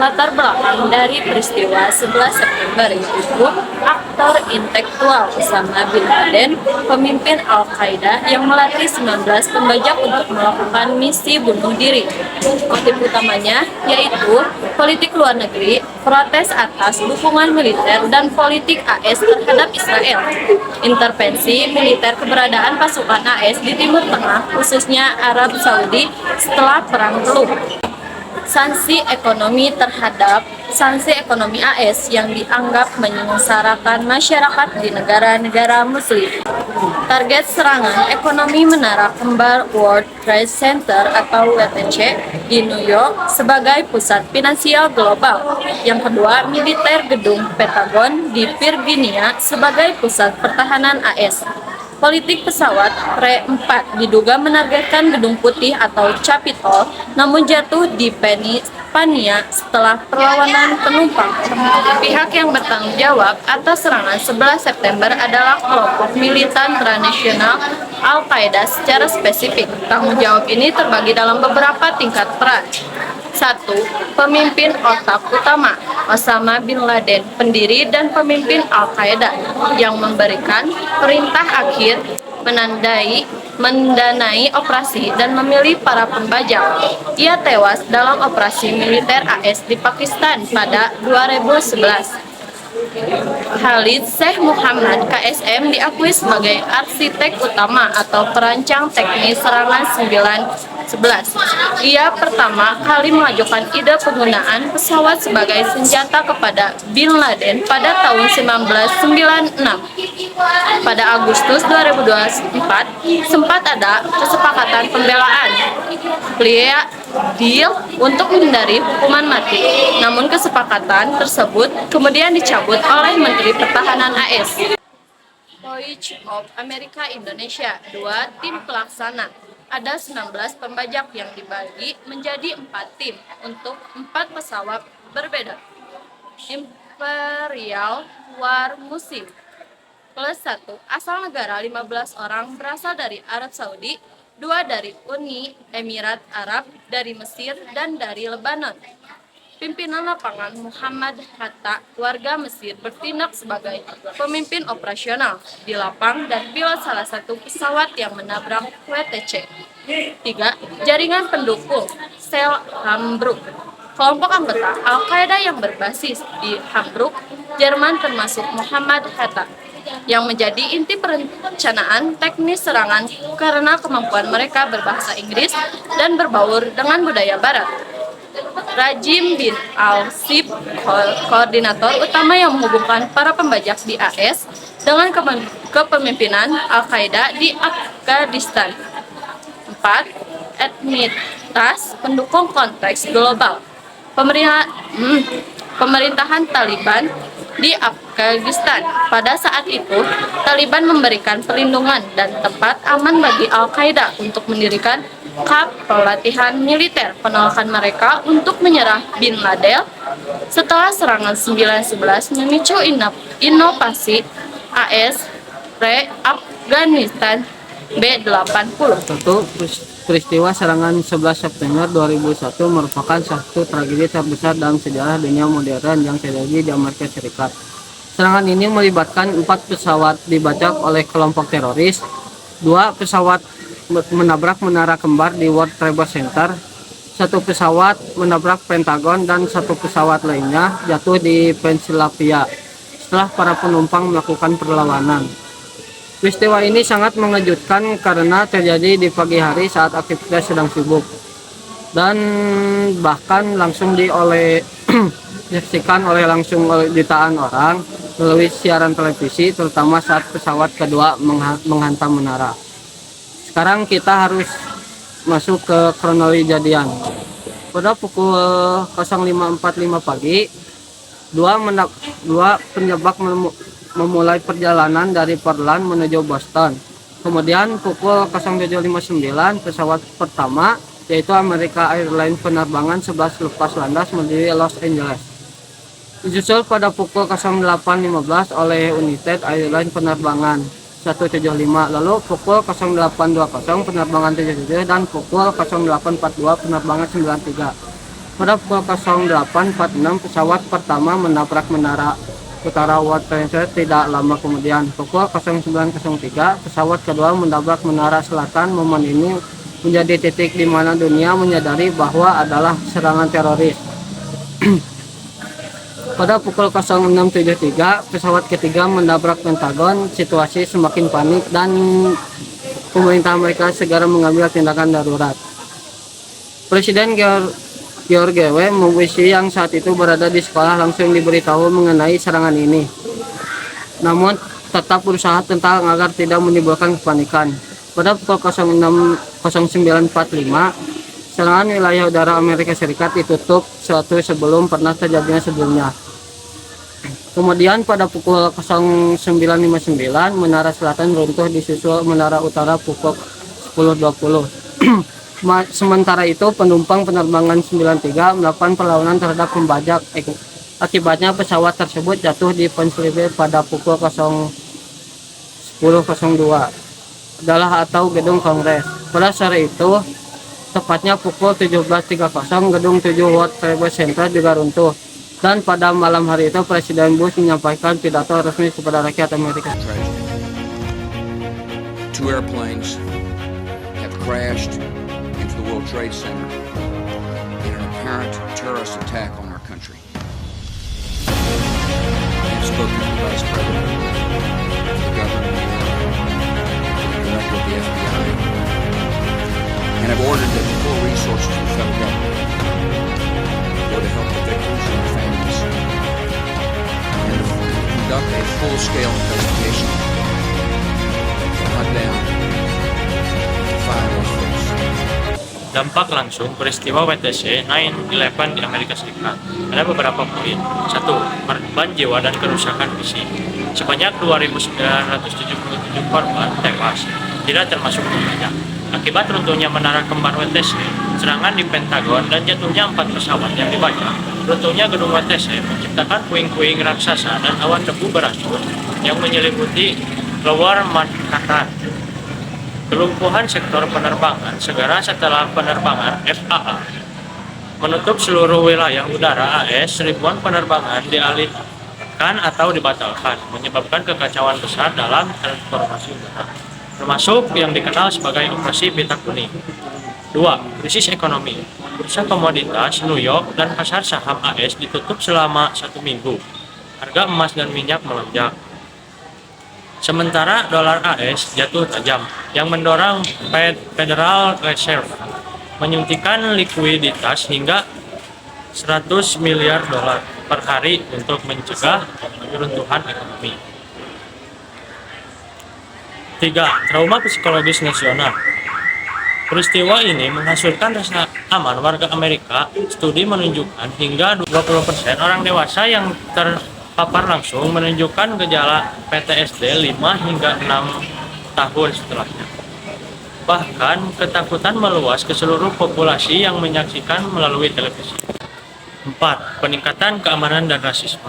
Latar belakang dari peristiwa 11 September yaitu aktor intelektual Osama bin Laden, pemimpin Al-Qaeda yang melatih 19 pembajak untuk melakukan misi bunuh diri. Motif utamanya yaitu politik luar negeri, protes atas dukungan militer dan politik AS terhadap Israel. Intervensi militer keberadaan pasukan AS di Timur Tengah, khususnya Arab Saudi setelah Perang Teluk. Sanksi ekonomi AS yang dianggap menyengsarakan masyarakat di negara-negara Muslim. Target serangan ekonomi Menara Kembar World Trade Center atau WTC di New York sebagai pusat finansial global. Yang kedua, militer gedung Pentagon di Virginia sebagai pusat pertahanan AS. Politik pesawat Pre-4 diduga menargetkan Gedung Putih atau Capitol, namun jatuh di Pennsylvania setelah perlawanan penumpang. Pihak yang bertanggung jawab atas serangan 11 September adalah kelompok militan transnasional Al-Qaeda secara spesifik. Tanggung jawab ini terbagi dalam beberapa tingkat peran. 1. Pemimpin otak utama Osama bin Laden, pendiri dan pemimpin Al-Qaeda yang memberikan perintah akhir, mendanai operasi dan memilih para pembajak. Ia tewas dalam operasi militer AS di Pakistan pada 2011. Khalid Sheikh Muhammad KSM diakui sebagai arsitek utama atau perancang teknis serangan 9/11. Ia pertama kali mengajukan ide penggunaan pesawat sebagai senjata kepada Bin Laden pada tahun 1996. Pada Agustus 2024, sempat ada kesepakatan pembelaan deal untuk menghindari hukuman mati. Namun kesepakatan tersebut kemudian dicabut oleh Menteri Pertahanan AS. Voyage of America Indonesia 2 tim pelaksana. Ada 19 pembajak yang dibagi menjadi 4 tim untuk 4 pesawat berbeda. Imperial War Musim plus 1 asal negara 15 orang berasal dari Arab Saudi, 2 dari Uni Emirat Arab, dari Mesir, dan dari Lebanon. Pimpinan lapangan Muhammad Hatta, warga Mesir, bertindak sebagai pemimpin operasional di lapang dan pilot salah satu pesawat yang menabrak WTC. 3. Jaringan pendukung sel Hamburg. Kelompok anggota Al-Qaeda yang berbasis di Hamburg, Jerman termasuk Muhammad Hatta, yang menjadi inti perencanaan teknis serangan karena kemampuan mereka berbahasa Inggris dan berbaur dengan budaya Barat. Rajim bin Al-Sib, koordinator utama yang menghubungkan para pembajak di AS dengan kepemimpinan Al-Qaeda di Afghanistan. 4. Etnitas pendukung konteks global. Pemerintahan Taliban di Afghanistan. Pada saat itu, Taliban memberikan perlindungan dan tempat aman bagi Al-Qaeda untuk mendirikan kamp pelatihan militer. Penolakan mereka untuk menyerah Bin Laden setelah serangan 9/11 memicu inovasi AS Afghanistan B-80. Tentu peristiwa serangan 11 September 2001 merupakan satu tragedi terbesar dalam sejarah dunia modern yang terjadi di Amerika Serikat. Serangan ini melibatkan 4 pesawat dibajak oleh kelompok teroris, 2 pesawat menabrak Menara Kembar di World Trade Center, 1 pesawat menabrak Pentagon, dan 1 pesawat lainnya jatuh di Pennsylvania setelah para penumpang melakukan perlawanan. Peristiwa ini sangat mengejutkan karena terjadi di pagi hari saat aktivitas sedang sibuk dan bahkan langsung disaksikan oleh jutaan orang melalui siaran televisi, terutama saat pesawat kedua menghantam menara. Sekarang kita harus masuk ke kronologi kejadian. Pada pukul 05.45 pagi, dua penjebak memulai perjalanan dari Portland menuju Boston. Kemudian pukul 07.59 pesawat pertama, yaitu American Airlines penerbangan 11 lepas landas menuju Los Angeles. Disusul pada pukul 08.15 oleh United Airlines penerbangan 175, lalu pukul 08.20 penerbangan 77 dan pukul 08.42 penerbangan 93. Pada pukul 08.46 pesawat pertama menabrak menara utara World Trade Center. Tidak lama kemudian, pukul 09.03 pesawat kedua menabrak menara selatan. Momen ini menjadi titik di mana dunia menyadari bahwa adalah serangan teroris. Pada pukul 06.73 pesawat ketiga menabrak Pentagon. Situasi semakin panik dan pemerintah Amerika segera mengambil tindakan darurat. Presiden George W. Bush yang saat itu berada di sekolah langsung diberitahu mengenai serangan ini. Namun tetap berusaha tentang agar tidak menimbulkan kepanikan. Pada pukul 09.45 serangan wilayah udara Amerika Serikat ditutup suatu sebelum pernah terjadinya sebelumnya. Kemudian pada pukul 09.59 menara selatan runtuh disusul menara utara pukul 10.20. Sementara itu penumpang penerbangan 93 melakukan perlawanan terhadap pembajak. Akibatnya pesawat tersebut jatuh di Pennsylvania pada pukul 10.02 adalah atau gedung Kongres. Pada sore itu, tepatnya pukul 17.30, gedung 7 World Trade Center juga runtuh. Dan pada malam hari itu, Presiden Bush menyampaikan pidato resmi kepada rakyat Amerika. Two airplanes have crashed into the World Trade Center in an apparent terrorist attack on our country. I've spoken to the Vice President, to the Governor of New York, to the Director of the FBI, and have ordered that full resources from the federal government go to help the victims and their families, and to conduct a full-scale investigation to hunt down the five folks. Dampak langsung peristiwa WTC 9/11 di Amerika Serikat. Ada beberapa poin. 1. Korban jiwa dan kerusakan fisik. Sebanyak 2.977 korban tewas, tidak termasuk pembajak. Akibat runtuhnya menara kembar WTC, serangan di Pentagon, dan jatuhnya 4 pesawat yang dibajak, runtuhnya gedung WTC menciptakan puing-puing raksasa dan awan debu beracun yang menyelimuti Lower Manhattan. Kelumpuhan sektor penerbangan segera setelah penerbangan FAA menutup seluruh wilayah udara AS. Ribuan penerbangan dialihkan atau dibatalkan, menyebabkan kekacauan besar dalam transportasi udara, termasuk yang dikenal sebagai Operasi Pita Kuning. 2. Krisis ekonomi. Bursa komoditas New York dan pasar saham AS ditutup selama 1 minggu. Harga emas dan minyak melonjak. Sementara dolar AS jatuh tajam, yang mendorong Federal Reserve menyuntikkan likuiditas hingga 100 miliar dolar per hari untuk mencegah runtuhan ekonomi. 3. Trauma psikologis nasional. Peristiwa ini menghasilkan rasa aman warga Amerika. Studi menunjukkan hingga 20% orang dewasa yang terpapar langsung menunjukkan gejala PTSD 5 hingga 6 tahun setelahnya. Bahkan ketakutan meluas ke seluruh populasi yang menyaksikan melalui televisi. 4. Peningkatan keamanan dan rasisme.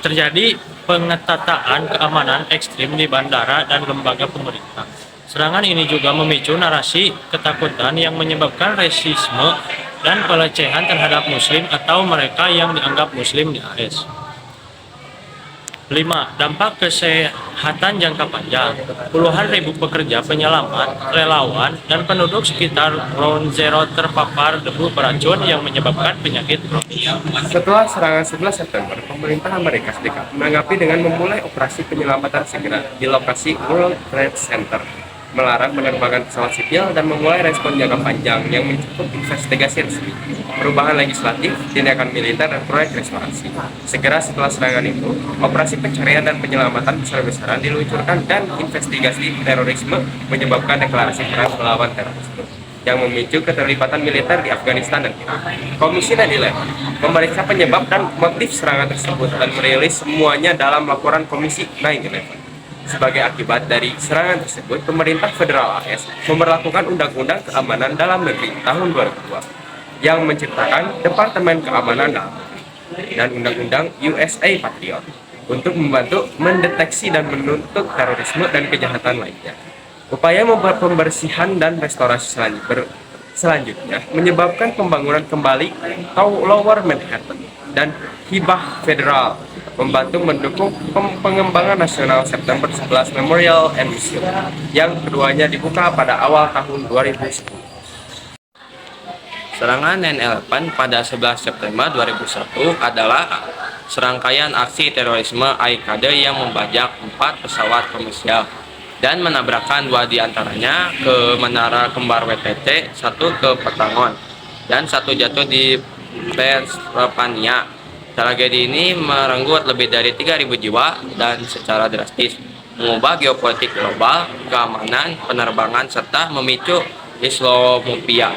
Terjadi pengetatan keamanan ekstrim di bandara dan lembaga pemerintah. Serangan ini juga memicu narasi ketakutan yang menyebabkan rasisme dan pelecehan terhadap Muslim atau mereka yang dianggap Muslim di AS. 5. Dampak kesehatan jangka panjang. Puluhan ribu pekerja penyelamat, relawan, dan penduduk sekitar Ground Zero terpapar debu beracun yang menyebabkan penyakit kronis. Setelah serangan 11 September, pemerintah Amerika Serikat menanggapi dengan memulai operasi penyelamatan segera di lokasi World Trade Center, melarang penerbangan pesawat sipil, dan memulai respon jangka panjang yang mencakup investigasi resmi, perubahan legislatif, tindakan militer, dan proyek restorasi. Segera setelah serangan itu, operasi pencarian dan penyelamatan besar-besaran diluncurkan dan investigasi terorisme menyebabkan deklarasi perang melawan terorisme yang memicu keterlibatan militer di Afghanistan dan Irak. Komisi 9/11 memeriksa penyebab dan motif serangan tersebut dan merilis semuanya dalam laporan Komisi 9/11. Sebagai akibat dari serangan tersebut, pemerintah federal AS memberlakukan Undang-Undang Keamanan Dalam Negeri tahun 2002 yang menciptakan Departemen Keamanan Dalam Negeri dan Undang-Undang USA Patriot untuk membantu mendeteksi dan menuntut terorisme dan kejahatan lainnya. Upaya pembersihan dan restorasi selanjutnya menyebabkan pembangunan kembali atau Lower Manhattan dan hibah federal membantu mendukung pengembangan nasional September 11 Memorial and Museum yang keduanya dibuka pada awal tahun 2010. Serangan 9/11 pada 11 September 2001 adalah serangkaian aksi terorisme Al-Qaeda yang membajak 4 pesawat komersial dan menabrakkan 2 diantaranya ke Menara Kembar WTC, 1 ke Petangon, dan 1 jatuh di Pennsylvania. Tragedi ini merenggut lebih dari 3.000 jiwa dan secara drastis mengubah geopolitik global, keamanan, penerbangan, serta memicu Islamophobia.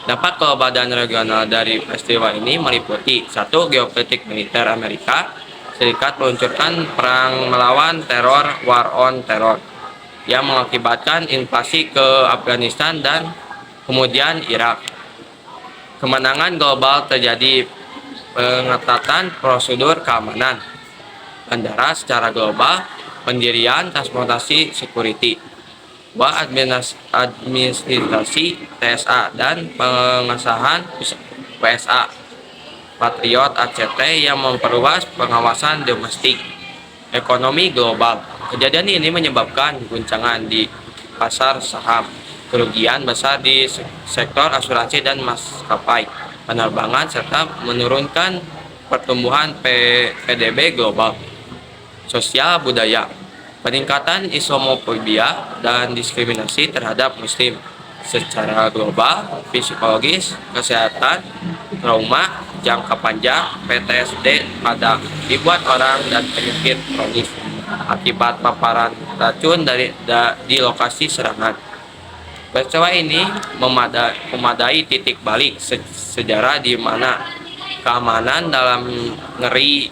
Dampak global dan regional dari peristiwa ini meliputi: 1. Geopolitik militer. Amerika Serikat meluncurkan perang melawan teror (War on Terror) yang mengakibatkan invasi ke Afghanistan dan kemudian Irak. Kemenangan global terjadi pengetatan prosedur keamanan bandara secara global, pendirian transportasi security, administrasi TSA, dan pengesahan PSA Patriot ACT yang memperluas pengawasan domestik. Ekonomi global. Kejadian ini menyebabkan guncangan di pasar saham, kerugian besar di sektor asuransi dan maskapai penerbangan, serta menurunkan pertumbuhan PDB global. Sosial budaya. Peningkatan Islamophobia dan diskriminasi terhadap Muslim secara global, psikologis, kesehatan, trauma jangka panjang, PTSD pada dibuat orang dan penyakit kronis akibat paparan racun di lokasi serangan. Peristiwa ini memadai titik balik sejarah di mana keamanan dalam negeri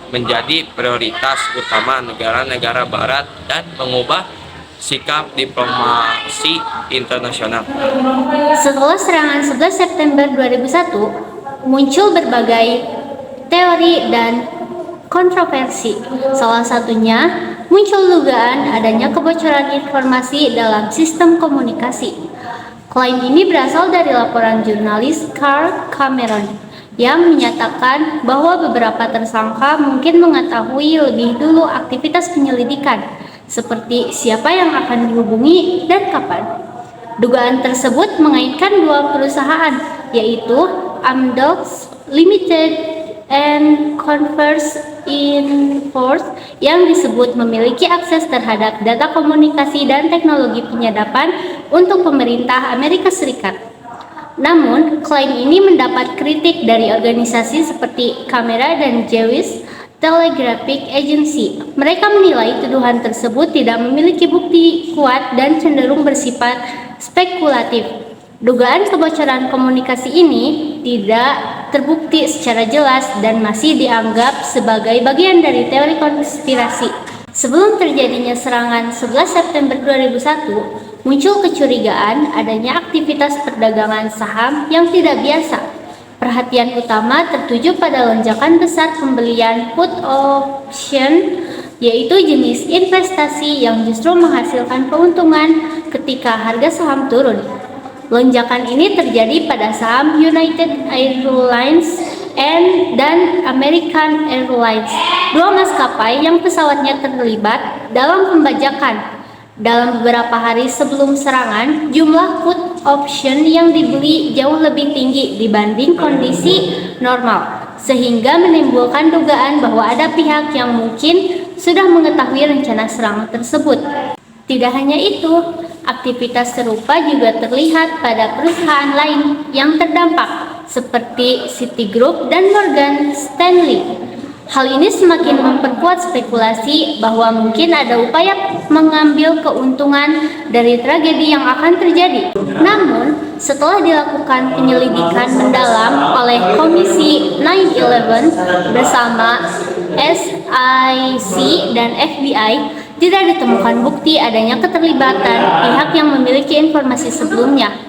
menjadi prioritas utama negara-negara barat dan mengubah sikap diplomasi internasional. Setelah serangan 11 September 2001, muncul berbagai teori dan kontroversi. Salah satunya muncul dugaan adanya kebocoran informasi dalam sistem komunikasi. Klaim ini berasal dari laporan jurnalis Carl Cameron yang menyatakan bahwa beberapa tersangka mungkin mengetahui lebih dulu aktivitas penyelidikan, seperti siapa yang akan dihubungi dan kapan. Dugaan tersebut mengaitkan 2 perusahaan, yaitu Amdocs Limited and Converse Inforce yang disebut memiliki akses terhadap data komunikasi dan teknologi penyadapan untuk pemerintah Amerika Serikat. Namun, klaim ini mendapat kritik dari organisasi seperti Camera dan Jewish Telegraphic Agency. Mereka menilai tuduhan tersebut tidak memiliki bukti kuat dan cenderung bersifat spekulatif. Dugaan kebocoran komunikasi ini tidak terbukti secara jelas dan masih dianggap sebagai bagian dari teori konspirasi. Sebelum terjadinya serangan 11 September 2001, muncul kecurigaan adanya aktivitas perdagangan saham yang tidak biasa. Perhatian utama tertuju pada lonjakan besar pembelian put option, yaitu jenis investasi yang justru menghasilkan keuntungan ketika harga saham turun. Lonjakan ini terjadi pada saham United Airlines dan American Airlines, 2 maskapai yang pesawatnya terlibat dalam pembajakan. Dalam beberapa hari sebelum serangan, jumlah put option yang dibeli jauh lebih tinggi dibanding kondisi normal, sehingga menimbulkan dugaan bahwa ada pihak yang mungkin sudah mengetahui rencana serangan tersebut. Tidak hanya itu, aktivitas serupa juga terlihat pada perusahaan lain yang terdampak, seperti Citigroup dan Morgan Stanley. Hal ini semakin memperkuat spekulasi bahwa mungkin ada upaya mengambil keuntungan dari tragedi yang akan terjadi. Namun, setelah dilakukan penyelidikan mendalam oleh Komisi 9/11 bersama SIC dan FBI, tidak ditemukan bukti adanya keterlibatan pihak yang memiliki informasi sebelumnya.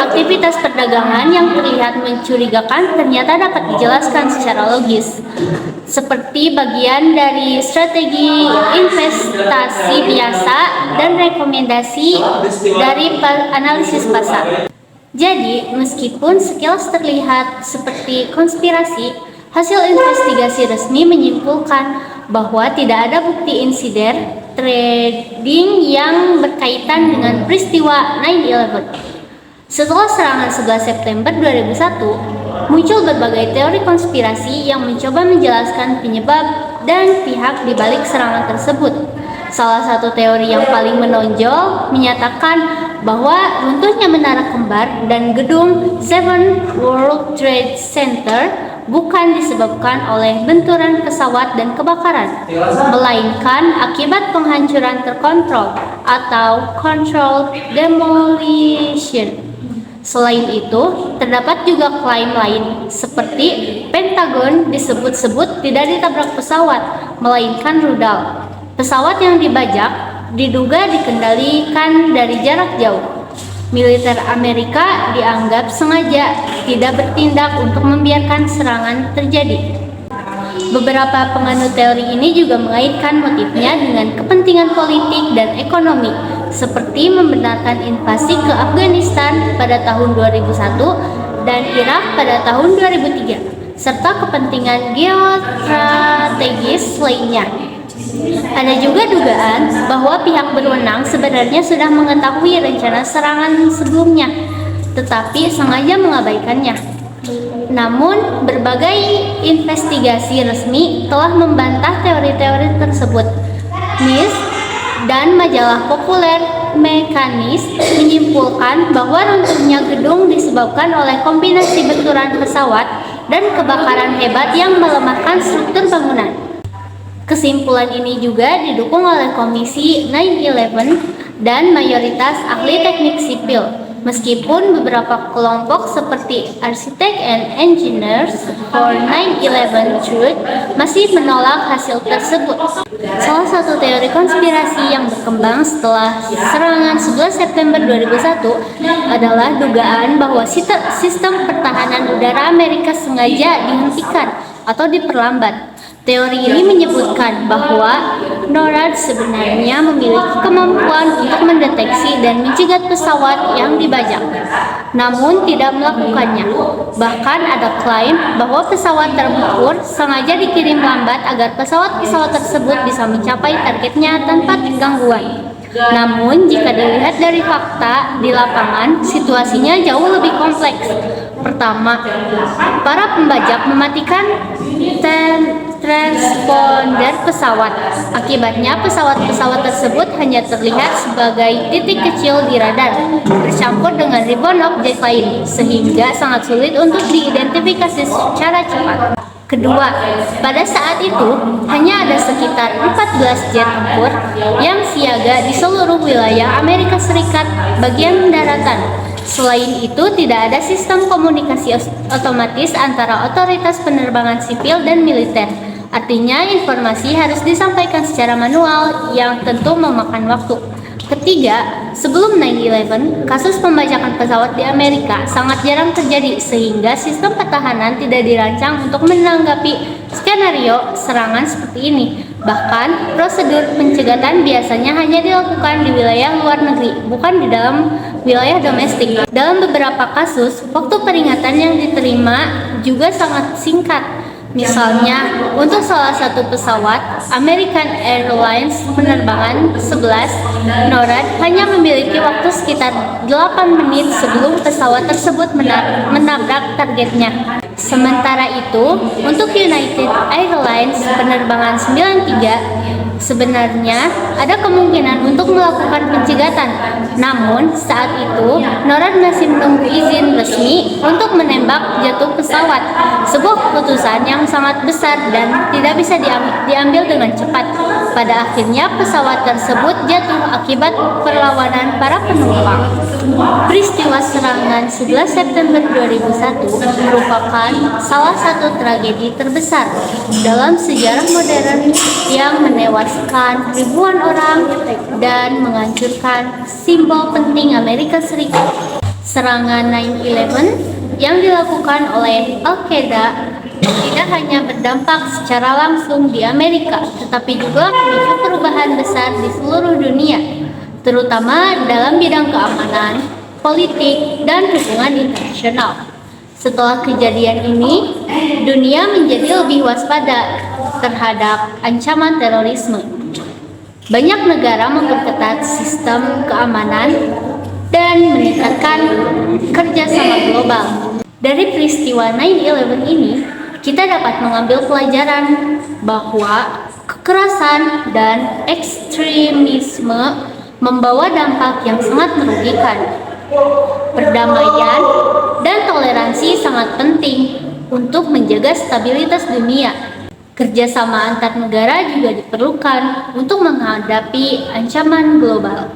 Aktivitas perdagangan yang terlihat mencurigakan ternyata dapat dijelaskan secara logis, seperti bagian dari strategi investasi biasa dan rekomendasi dari analisis pasar. Jadi, meskipun sekilas terlihat seperti konspirasi, hasil investigasi resmi menyimpulkan bahwa tidak ada bukti insiden trading yang berkaitan dengan peristiwa 9/11. Setelah serangan 11 September 2001, muncul berbagai teori konspirasi yang mencoba menjelaskan penyebab dan pihak di balik serangan tersebut. Salah satu teori yang paling menonjol menyatakan bahwa runtuhnya menara kembar dan gedung Seven World Trade Center bukan disebabkan oleh benturan pesawat dan kebakaran, melainkan akibat penghancuran terkontrol atau controlled demolition. Selain itu, terdapat juga klaim lain, seperti Pentagon disebut-sebut tidak ditabrak pesawat, melainkan rudal. Pesawat yang dibajak diduga dikendalikan dari jarak jauh. Militer Amerika dianggap sengaja tidak bertindak untuk membiarkan serangan terjadi. Beberapa penganut teori ini juga mengaitkan motifnya dengan kepentingan politik dan ekonomi, seperti membenarkan invasi ke Afghanistan pada tahun 2001 dan Irak pada tahun 2003, serta kepentingan geostrategis lainnya. Ada juga dugaan bahwa pihak berwenang sebenarnya sudah mengetahui rencana serangan sebelumnya, tetapi sengaja mengabaikannya. Namun, berbagai investigasi resmi telah membantah teori-teori tersebut. NIST dan majalah populer Mekanis menyimpulkan bahwa runtuhnya gedung disebabkan oleh kombinasi benturan pesawat dan kebakaran hebat yang melemahkan struktur bangunan. Kesimpulan ini juga didukung oleh Komisi 9/11 dan mayoritas ahli teknik sipil, meskipun beberapa kelompok seperti Architects and Engineers for 9/11 Truth masih menolak hasil tersebut. Salah satu teori konspirasi yang berkembang setelah serangan 11 September 2001 adalah dugaan bahwa sistem pertahanan udara Amerika sengaja dihentikan atau diperlambat. Teori ini menyebutkan bahwa NORAD sebenarnya memiliki kemampuan untuk mendeteksi dan mencegat pesawat yang dibajak, namun tidak melakukannya. Bahkan ada klaim bahwa pesawat tempur sengaja dikirim lambat agar pesawat-pesawat tersebut bisa mencapai targetnya tanpa gangguan. Namun, jika dilihat dari fakta di lapangan, situasinya jauh lebih kompleks. Pertama, para pembajak mematikan transponder pesawat. Akibatnya, pesawat-pesawat tersebut hanya terlihat sebagai titik kecil di radar, bercampur dengan ribuan objek lain, sehingga sangat sulit untuk diidentifikasi secara cepat. Kedua, pada saat itu hanya ada sekitar 14 jet tempur yang siaga di seluruh wilayah Amerika Serikat bagian daratan. Selain itu, tidak ada sistem komunikasi otomatis antara otoritas penerbangan sipil dan militer. Artinya, informasi harus disampaikan secara manual yang tentu memakan waktu. Ketiga, sebelum 9/11, kasus pembajakan pesawat di Amerika sangat jarang terjadi sehingga sistem pertahanan tidak dirancang untuk menanggapi skenario serangan seperti ini. Bahkan, prosedur pencegatan biasanya hanya dilakukan di wilayah luar negeri, bukan di dalam wilayah domestik. Dalam beberapa kasus, waktu peringatan yang diterima juga sangat singkat. Misalnya, untuk salah satu pesawat American Airlines penerbangan 11, NORAD hanya memiliki waktu sekitar 8 menit sebelum pesawat tersebut menabrak targetnya. Sementara itu, untuk United Airlines penerbangan 93, sebenarnya ada kemungkinan untuk melakukan pencegatan. Namun, saat itu NORAD masih menunggu izin resmi untuk menembak jatuh pesawat, sebuah keputusan yang sangat besar dan tidak bisa diambil dengan cepat. Pada akhirnya, pesawat tersebut jatuh akibat perlawanan para penumpang. Peristiwa serangan 11 September 2001 merupakan salah satu tragedi terbesar dalam sejarah modern yang menewaskan ribuan orang dan menghancurkan simbol penting Amerika Serikat. Serangan 9/11 yang dilakukan oleh Al-Qaeda tidak hanya berdampak secara langsung di Amerika, tetapi juga memicu perubahan besar di seluruh dunia, terutama dalam bidang keamanan, politik, dan hubungan internasional. Setelah kejadian ini, dunia menjadi lebih waspada terhadap ancaman terorisme. Banyak negara memperketat sistem keamanan dan meningkatkan kerjasama global. Dari peristiwa 9/11 ini, kita dapat mengambil pelajaran bahwa kekerasan dan ekstremisme membawa dampak yang sangat merugikan. Perdamaian dan toleransi sangat penting untuk menjaga stabilitas dunia. Kerjasama antar negara juga diperlukan untuk menghadapi ancaman global.